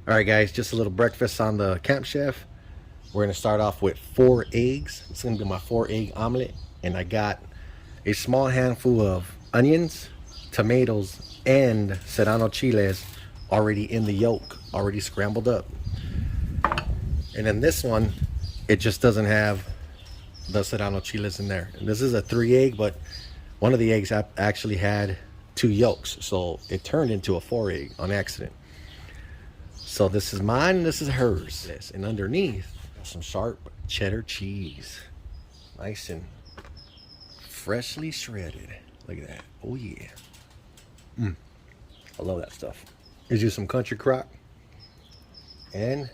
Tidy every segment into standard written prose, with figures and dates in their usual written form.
Alright guys, just a little breakfast on the Camp Chef. We're going to start off with 4 eggs. It's going to be my 4-egg omelet. And I got a small handful of onions, tomatoes, and serrano chiles already in the yolk, already scrambled up. And then this one, it just doesn't have the serrano chiles in there. And this is a 3-egg, but one of the eggs actually had 2 yolks, so it turned into a 4-egg on accident. So this is mine and this is hers. And underneath, some sharp cheddar cheese, nice and freshly shredded. Look at that. Oh yeah. I love that stuff. Here's you some country crock, and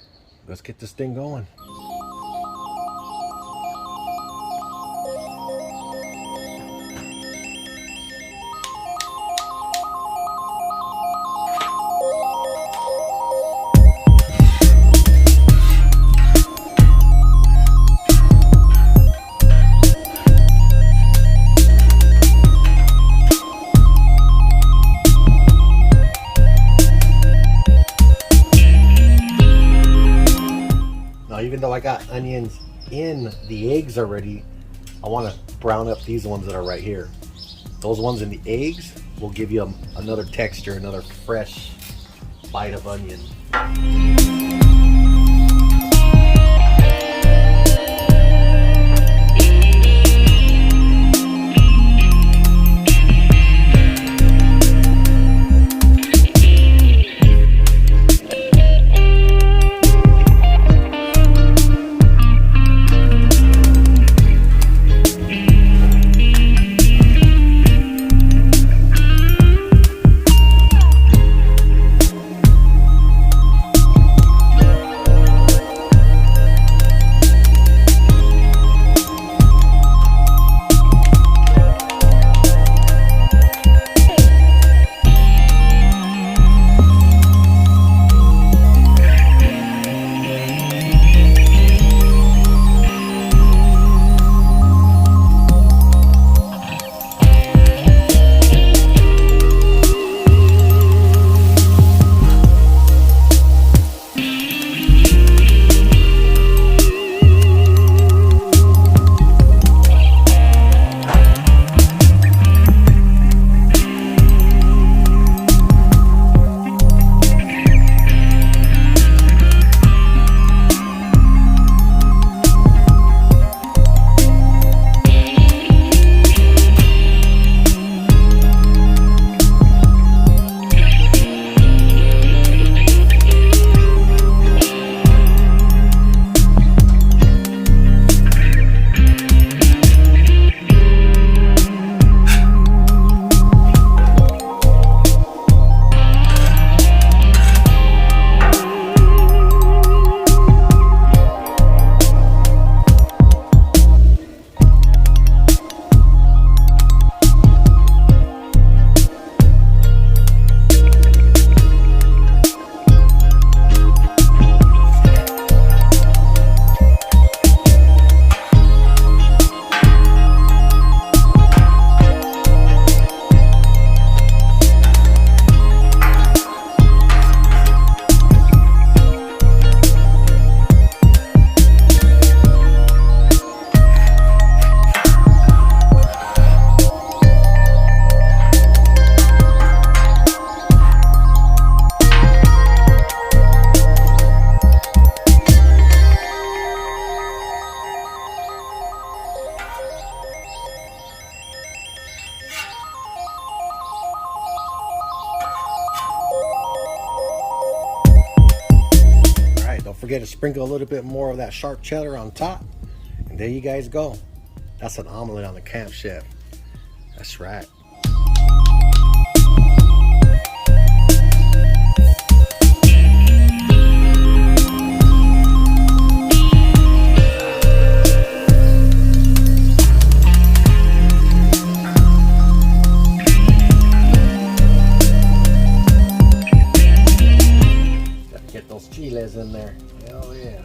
let's get this thing going. Even though I got onions in the eggs already, I want to brown up these ones that are right here. Those ones in the eggs will give you another texture, another fresh bite of onion. Forget to sprinkle a little bit more of that sharp cheddar on top, and there you guys go. That's an omelet on the Camp Chef. That's right. Gotta get those chiles in there. Hell yeah.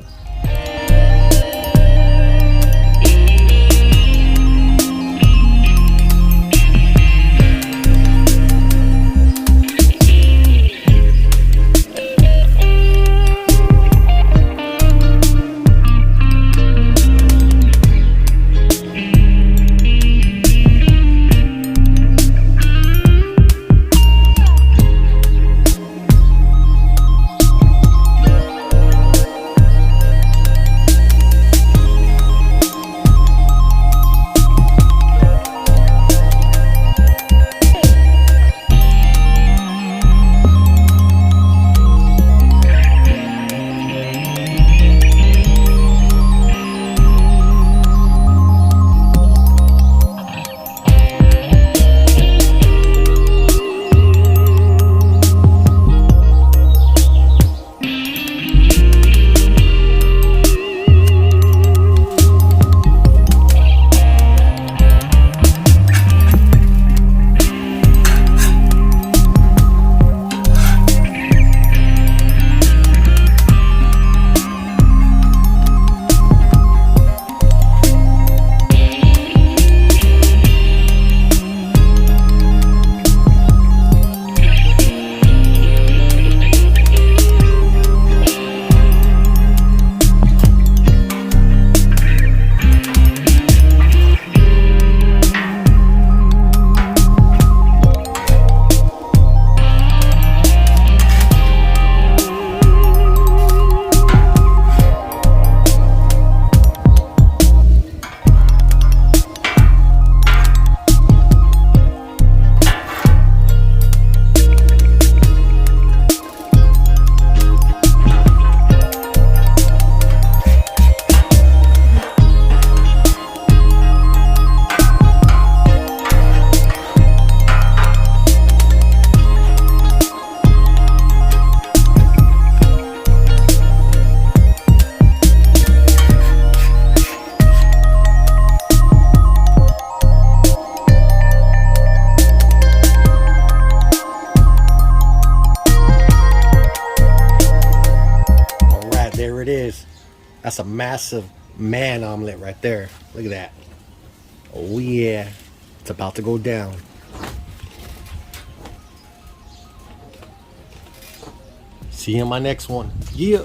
is. That's a massive man omelet right there. Look at that. Oh yeah, it's about to go down. See you in my next one. Yeah.